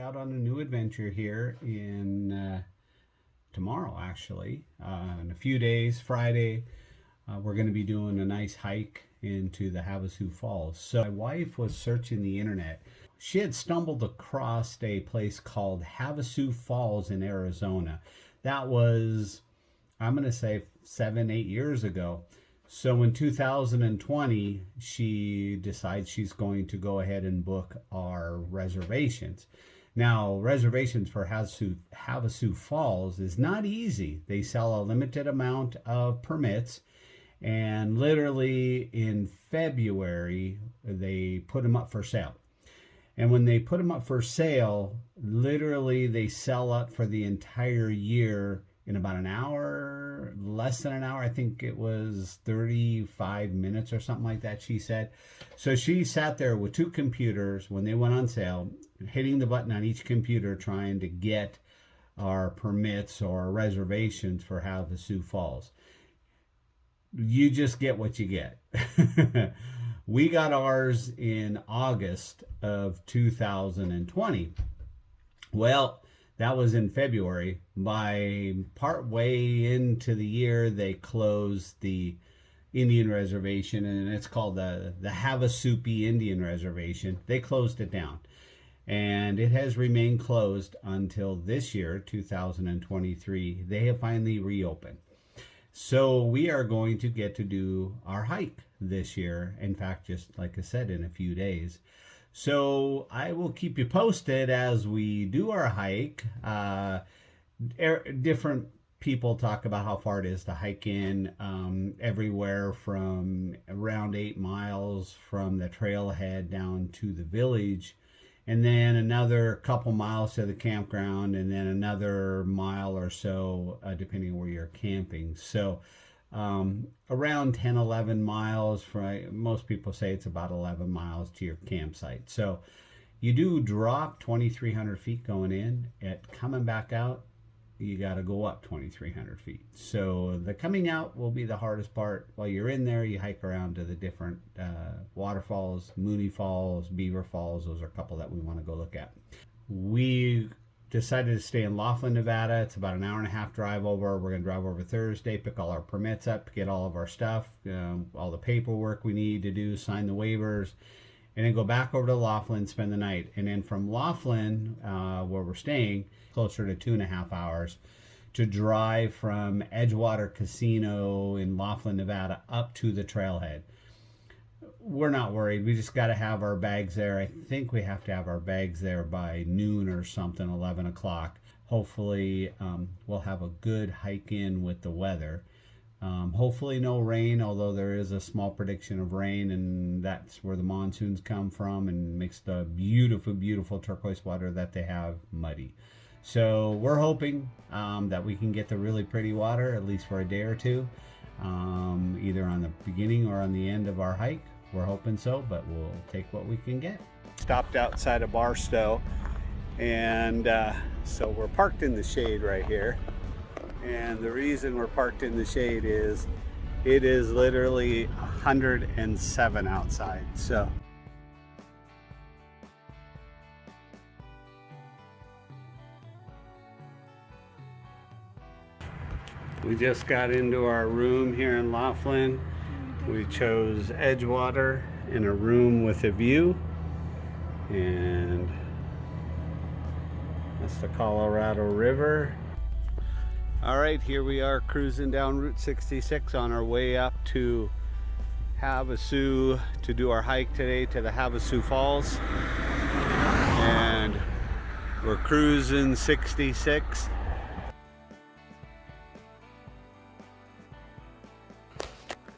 out on a new adventure here in tomorrow, actually. In a few days, Friday, we're going to be doing a nice hike into the Havasu Falls. So my wife was searching the internet. She had stumbled across a place called Havasu Falls in Arizona. That was, I'm going to say, 7-8 years ago. So in 2020, she decides she's going to go ahead and book our reservations. Now, reservations for Havasu Falls is not easy. They sell a limited amount of permits, and literally in February, they put them up for sale. And when they put them up for sale, literally they sell out for the entire year in about an hour, less than an hour. I think it was 35 minutes or something like that, she said. So she sat there with 2 computers when they went on sale, hitting the button on each computer trying to get our permits or reservations for Havasu Falls. You just get what you get. We got ours in August of 2020. Well, that was in February. By part way into the year, they closed the Indian reservation, and it's called the Havasupai Indian Reservation. They closed it down, and it has remained closed until this year, 2023. They have finally reopened. So we are going to get to do our hike this year. In fact, just like I said, in a few days. So I will keep you posted as we do our hike. Different people talk about how far it is to hike in, everywhere from around 8 miles from the trailhead down to the village, and then another couple miles to the campground, and then another mile or so, depending on where you're camping. So around 10-11 miles. Most people say it's about 11 miles to your campsite. So you do drop 2,300 feet going in. Coming back out, you got to go up 2,300 feet. So the coming out will be the hardest part. While you're in there, you hike around to the different waterfalls, Mooney Falls, Beaver Falls. Those are a couple that we want to go look at. We decided to stay in Laughlin, Nevada. It's about an hour and a half drive over. We're going to drive over Thursday, pick all our permits up, get all of our stuff, all the paperwork we need to do, sign the waivers, and then go back over to Laughlin, spend the night. And then from Laughlin, where we're staying, closer to 2.5 hours to drive from Edgewater Casino in Laughlin, Nevada up to the trailhead. We're not worried. We just got to have our bags there. I think we have to have our bags there by noon or something, 11 o'clock. Hopefully we'll have a good hike in with the weather. Hopefully no rain, although there is a small prediction of rain, and that's where the monsoons come from and makes the beautiful, beautiful turquoise water that they have muddy. So we're hoping that we can get the really pretty water, at least for a day or two, either on the beginning or on the end of our hike. We're hoping so, but we'll take what we can get. Stopped outside of Barstow, and so we're parked in the shade right here. And the reason we're parked in the shade is it is literally 107 outside. So we just got into our room here in Laughlin. We chose Edgewater in a room with a view, and that's the Colorado River. All right, here we are cruising down Route 66 on our way up to Havasu to do our hike today to the Havasu Falls. And we're cruising 66.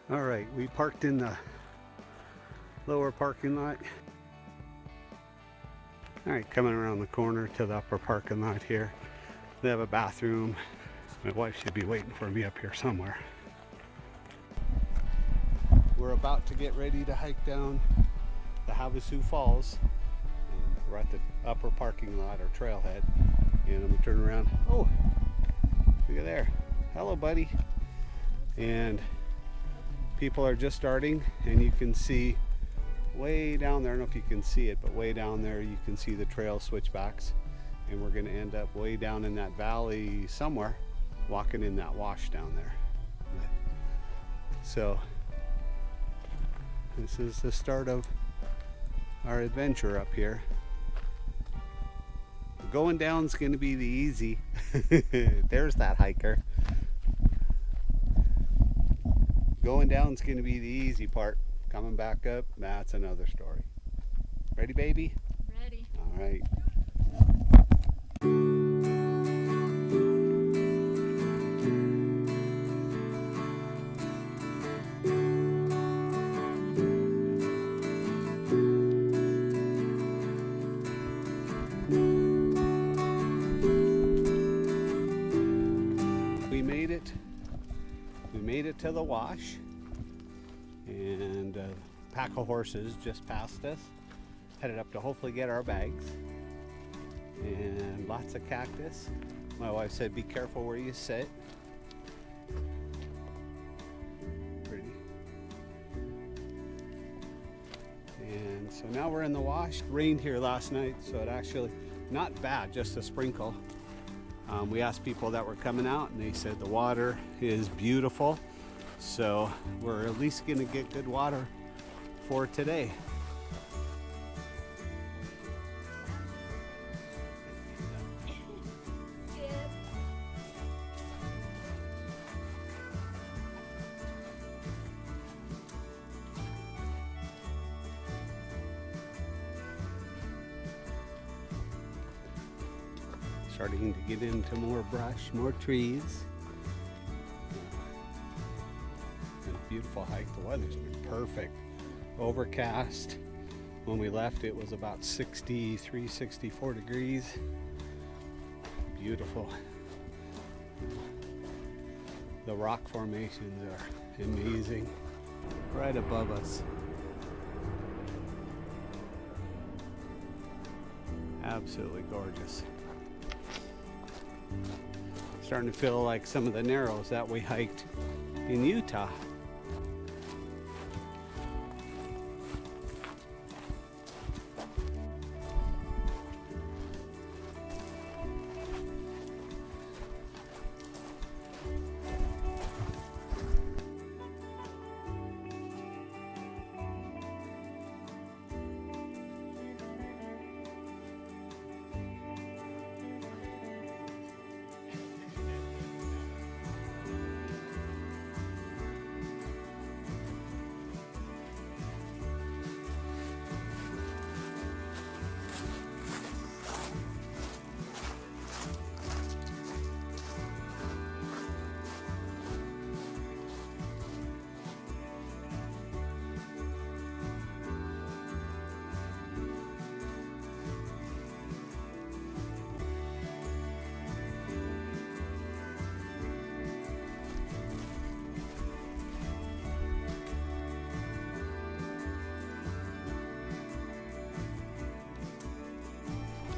All right, we parked in the lower parking lot. All right, coming around the corner to the upper parking lot here. They have a bathroom. My wife should be waiting for me up here somewhere. We're about to get ready to hike down the Havasu Falls. And we're at the upper parking lot or trailhead. And I'm gonna turn around. Oh, look at there. Hello, buddy. And people are just starting, and you can see way down there, I don't know if you can see it, but way down there you can see the trail switchbacks. and we're going to end up way down in that valley somewhere, walking in that wash down there. So this is the start of our adventure up here. Going down's going to be the easy. There's that hiker. Going down's going to be the easy part. Coming back up, that's another story. Ready, baby? Ready. All right. We made it to the wash, and a pack of horses just passed us, headed up to hopefully get our bags, and lots of cactus. My wife said be careful where you sit. Pretty. And so now we're in the wash. It rained here last night, so it actually not bad, just a sprinkle. We asked people that were coming out, and they said the water is beautiful, so we're at least going to get good water for today. Starting to get into more brush, more trees. And a beautiful hike. The weather's been perfect. Overcast. When we left, it was about 63, 64 degrees. Beautiful. The rock formations are amazing. Right above us. Absolutely gorgeous. Starting to feel like some of the narrows that we hiked in Utah.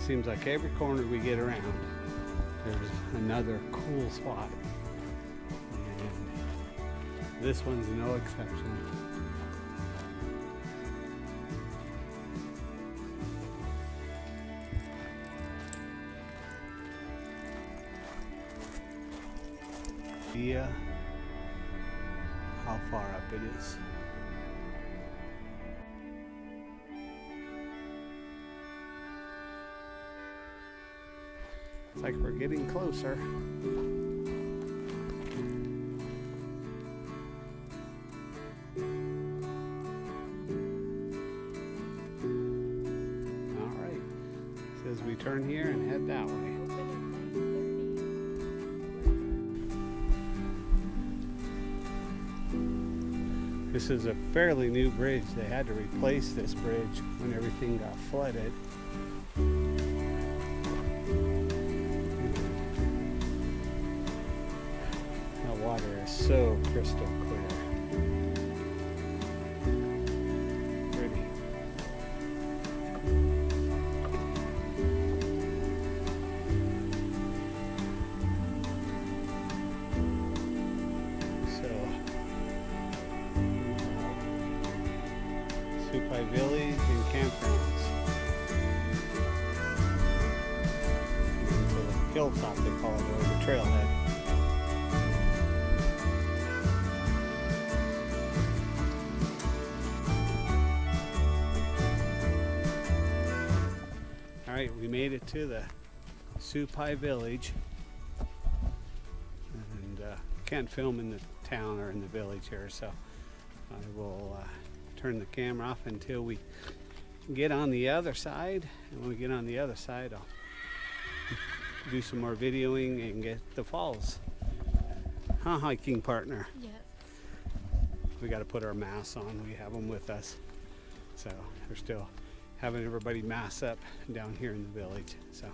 Seems like every corner we get around, there's another cool spot. And this one's no exception. Yeah, how far up it is. It's like we're getting closer. All right. Says we turn here and head that way. This is a fairly new bridge. They had to replace this bridge when everything got flooded. Water is so crystal clear. Pretty. So, Supai Village and campgrounds. hilltop they call it, or the trailhead. All right, we made it to the Supai village, and can't film in the town or in the village here, so I will turn the camera off until we get on the other side. And when we get on the other side, I'll do some more videoing and get the falls. Huh, hiking partner? Yes. We got to put our masks on. We have them with us, so we're still having everybody mask up down here in the village. So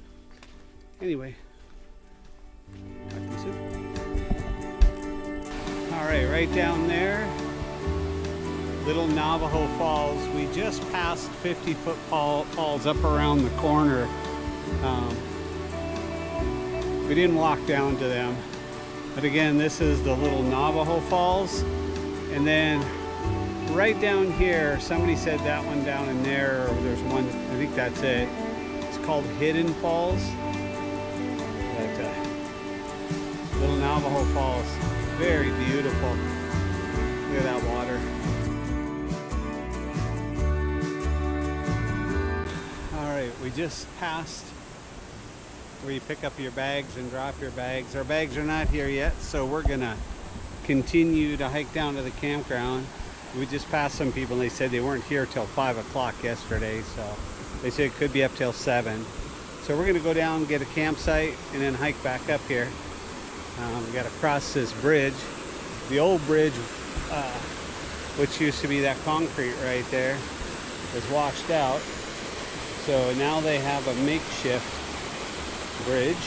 anyway, talk to you soon. All right, right down there, Little Navajo Falls. We just passed 50-foot falls up around the corner. We didn't walk down to them, but again, this is the Little Navajo Falls. And then right down here, somebody said that one down in there, or there's one, I think that's it. It's called Hidden Falls. But, Little Navajo Falls, very beautiful. Look at that water. All right, we just passed where you pick up your bags and drop your bags. Our bags are not here yet, so we're gonna continue to hike down to the campground. We just passed some people and they said they weren't here till 5 o'clock yesterday, so they said it could be up till 7. So we're gonna go down, get a campsite, and then hike back up here. We gotta cross this bridge. The old bridge, which used to be that concrete right there, is washed out. So now they have a makeshift bridge.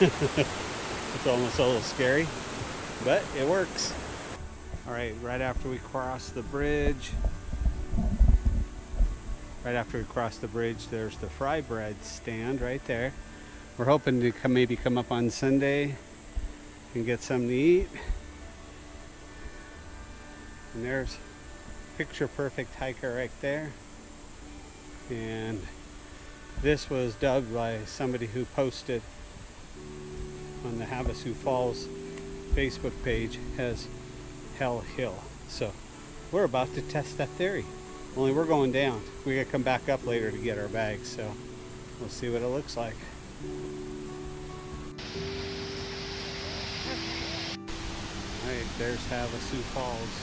It's almost a little scary, but it works. All right, right after we cross the bridge, there's the fry bread stand right there. We're hoping to maybe come up on Sunday and get something to eat. And there's picture perfect hiker right there. And this was dug by somebody who posted on the Havasu Falls Facebook page as Hell Hill. So we're about to test that theory. Only we're going down. We gotta come back up later to get our bags, so we'll see what it looks like. Alright, there's Havasu Falls.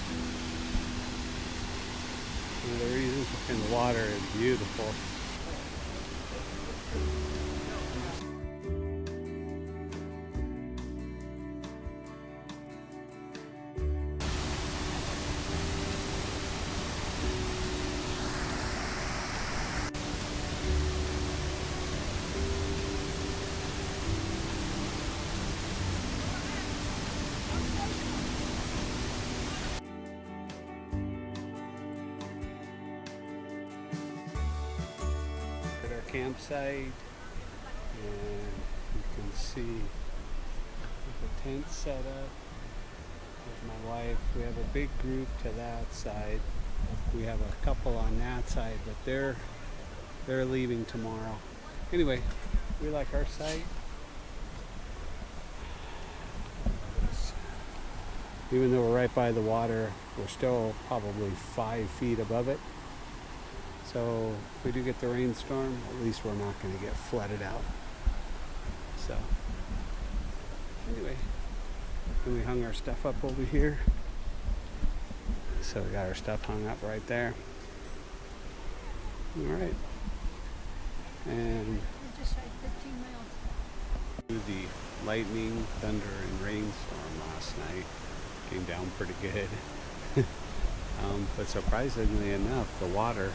One of the reasons, and the water is beautiful. Campsite, and you can see the tent set up with my wife. We have a big group to that side. We have a couple on that side, but they're leaving tomorrow. Anyway, we like our site. Even though we're right by the water, we're still probably 5 feet above it. So if we do get the rainstorm, at least we're not going to get flooded out. So anyway, and we hung our stuff up over here. So we got our stuff hung up right there. All right. And We just hiked 15 miles. the lightning, thunder, and rainstorm last night came down pretty good. But surprisingly enough, the water,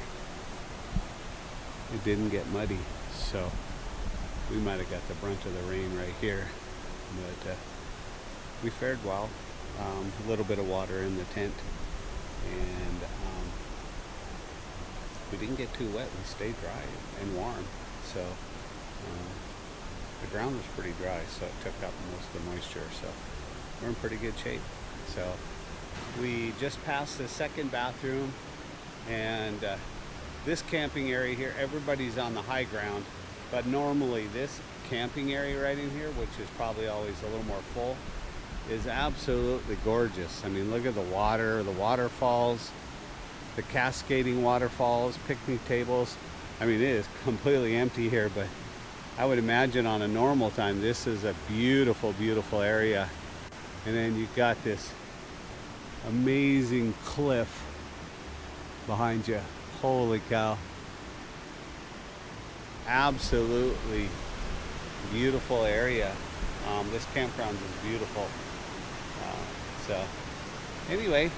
it didn't get muddy, so we might have got the brunt of the rain right here, but we fared well. A little bit of water in the tent, and we didn't get too wet. We stayed dry and warm, so the ground was pretty dry, so it took up most of the moisture, so we're in pretty good shape. So we just passed the second bathroom, and this camping area here, everybody's on the high ground, but normally this camping area right in here, which is probably always a little more full, is absolutely gorgeous. I mean, look at the water, the waterfalls, the cascading waterfalls, picnic tables. I mean, it is completely empty here, but I would imagine on a normal time, this is a beautiful, beautiful area. And then you've got this amazing cliff behind you. Holy cow. Absolutely beautiful area. This campground is beautiful. So anyway,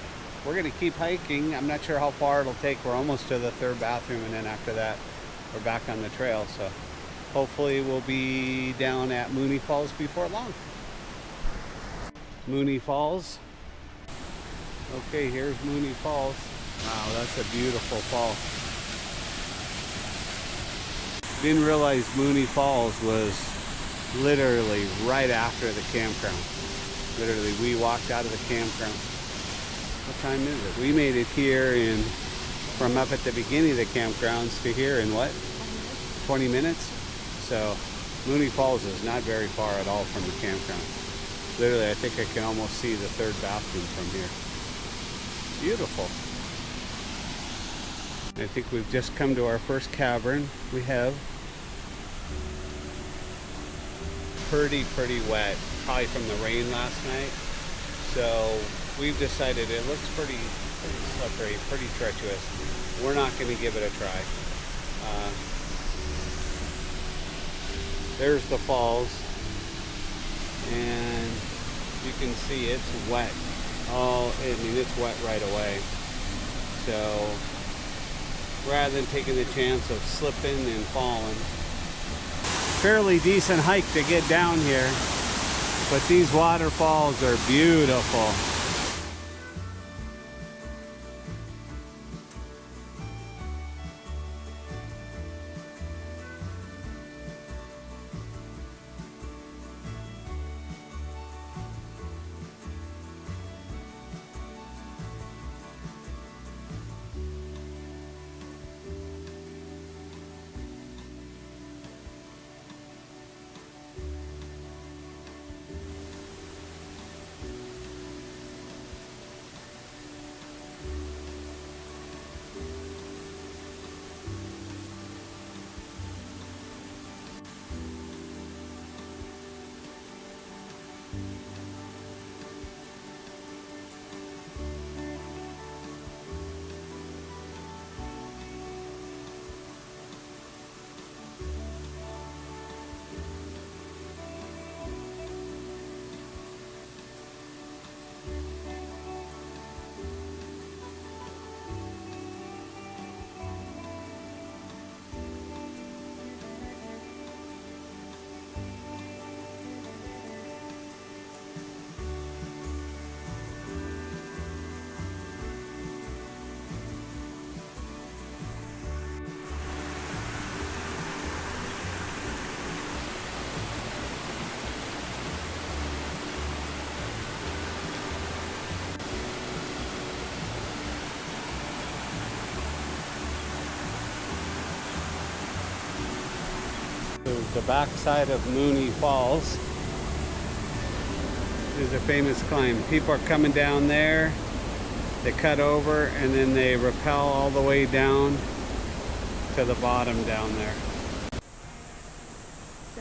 we're gonna keep hiking. I'm not sure how far it'll take. We're almost to the third bathroom, and then after that we're back on the trail. So hopefully we'll be down at Mooney Falls before long. Mooney Falls. Okay, here's Mooney Falls. Wow, that's a beautiful fall. Didn't realize Mooney Falls was literally right after the campground. Literally, we walked out of the campground. What time is it? We made it here from up at the beginning of the campgrounds to here in what? 20 minutes? So Mooney Falls is not very far at all from the campground. Literally, I think I can almost see the third bathroom from here. Beautiful. I think we've just come to our first cavern. We have pretty wet, probably from the rain last night. So we've decided it looks pretty slippery, pretty treacherous. We're not going to give it a try. There's the falls, and you can see it's wet. Oh, I mean, it's wet right away. So rather than taking the chance of slipping and falling, fairly decent hike to get down here, but these waterfalls are beautiful. The backside of Mooney Falls is a famous climb. People are coming down there, they cut over, and then they rappel all the way down to the bottom down there.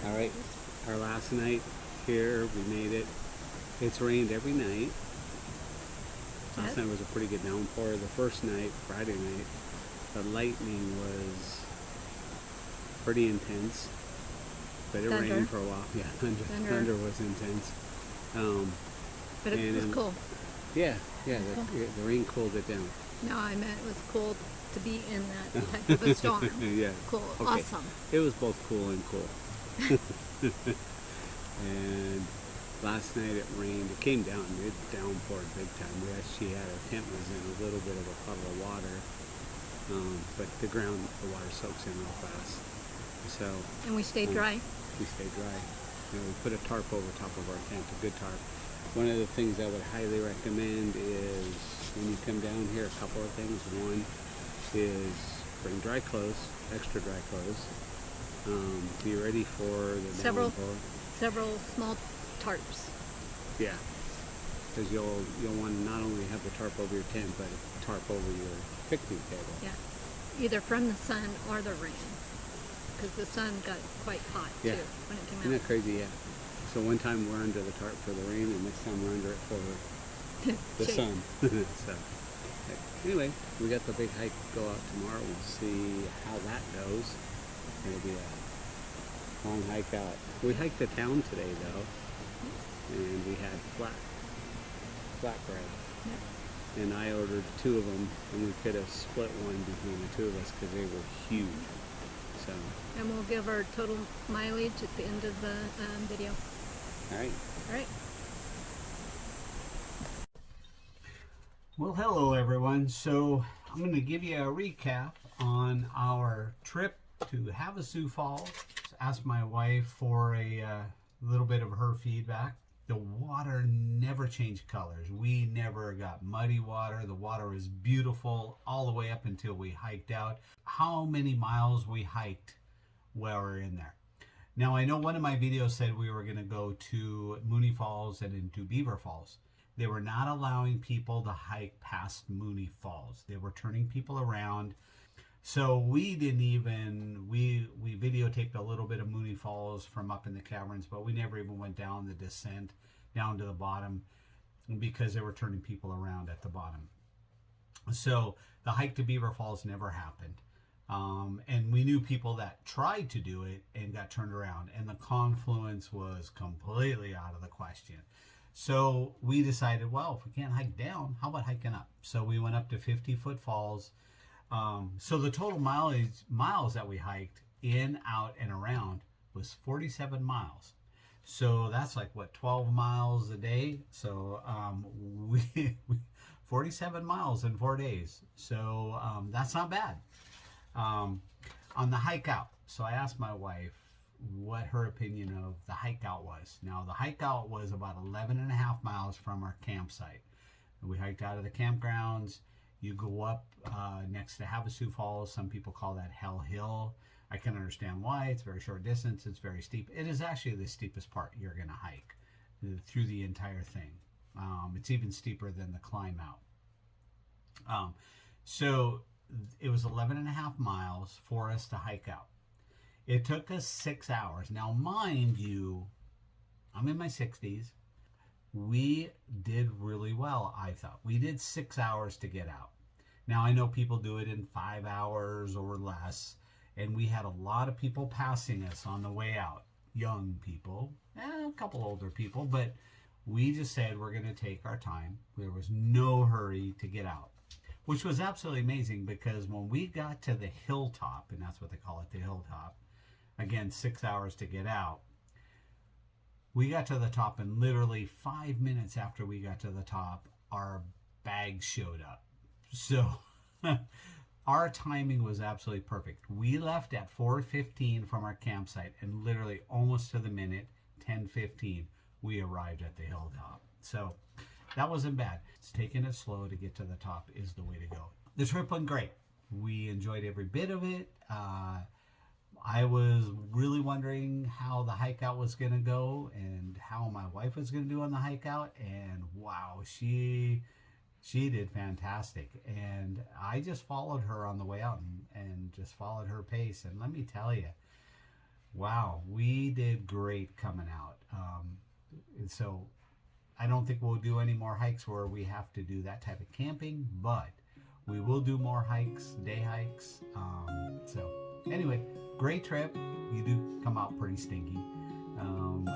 All right, our last night here, we made it. It's rained every night. Last night was a pretty good downpour. The first night, Friday night, the lightning was pretty intense. But it rained for a while. Yeah, thunder was intense. But it was cool. Yeah, the rain cooled it down. No, I meant it was cool to be in that type of a storm. Yeah. Cool, okay. Awesome. It was both cool and cool. And last night it rained. It came down. It downpoured big time. We actually had our tent was in a little bit of a puddle of water. But the water soaks in real fast. So. And we stayed dry. We stayed dry. You know, we put a tarp over top of our tent, a good tarp. One of the things I would highly recommend is when you come down here, a couple of things. One is bring dry clothes, extra dry clothes. Be ready for the Several downpour. several small tarps. Yeah, because you'll want to not only have the tarp over your tent, but a tarp over your picnic table. Yeah, either from the sun or the rain, because the sun got quite hot Yeah. too when it came Isn't out. that crazy? Yeah. So one time we're under the tarp for the rain, and next time we're under it for the Shade. sun. So anyway, we got the big hike go out tomorrow. We'll see how that goes. It'll be a long hike out. We hiked the town today though, and we had flatbread. Yep. And I ordered 2 of them, and we could have split one between the 2 of us because they were huge. So, And we'll give our total mileage at the end of the video. all right. All right. Well, hello everyone. So I'm going to give you a recap on our trip to Havasu Falls. Asked my wife for a little bit of her feedback. The water never changed colors. We never got muddy water. The water was beautiful all the way up until we hiked out. How many miles we hiked while we were in there. Now, I know one of my videos said we were going to go to Mooney Falls and into Beaver Falls. They were not allowing people to hike past Mooney Falls. They were turning people around. So we didn't even, we videotaped a little bit of Mooney Falls from up in the caverns, but we never even went down the descent down to the bottom because they were turning people around at the bottom. So the hike to Beaver Falls never happened. And we knew people that tried to do it and got turned around, and the confluence was completely out of the question. So we decided, well, if we can't hike down, how about hiking up? So we went up to 50-foot falls. So the total miles that we hiked in, out, and around was 47 miles. So that's like, what, 12 miles a day? So we 47 miles in 4 days. So that's not bad. On the hike out, so I asked my wife what her opinion of the hike out was. Now, the hike out was about 11 and a half miles from our campsite. We hiked out of the campgrounds. You go up next to Havasu Falls. Some people call that Hell Hill. I can understand why. It's a very short distance. It's very steep. It is actually the steepest part you're going to hike through the entire thing. It's even steeper than the climb out. So it was 11 and a half miles for us to hike out. It took us 6 hours. Now, mind you, I'm in my 60s. We did really well, I thought. We did 6 hours to get out. Now, I know people do it in 5 hours or less, and we had a lot of people passing us on the way out. Young people, a couple older people, but we just said we're going to take our time. There was no hurry to get out, which was absolutely amazing because when we got to the hilltop, and that's what they call it, the hilltop, again, 6 hours to get out, we got to the top, and literally 5 minutes after we got to the top, our bags showed up. So our timing was absolutely perfect. We left at 4:15 from our campsite, and literally almost to the minute, 10:15, we arrived at the hilltop. So that wasn't bad. It's taking it slow to get to the top is the way to go. The trip went great. We enjoyed every bit of it. I was really wondering how the hike out was going to go and how my wife was going to do on the hike out. And wow, she did fantastic. And I just followed her on the way out and just followed her pace. And let me tell you, wow, we did great coming out. And so I don't think we'll do any more hikes where we have to do that type of camping, but we will do more hikes, day hikes. So anyway, great trip. You do come out pretty stinky. And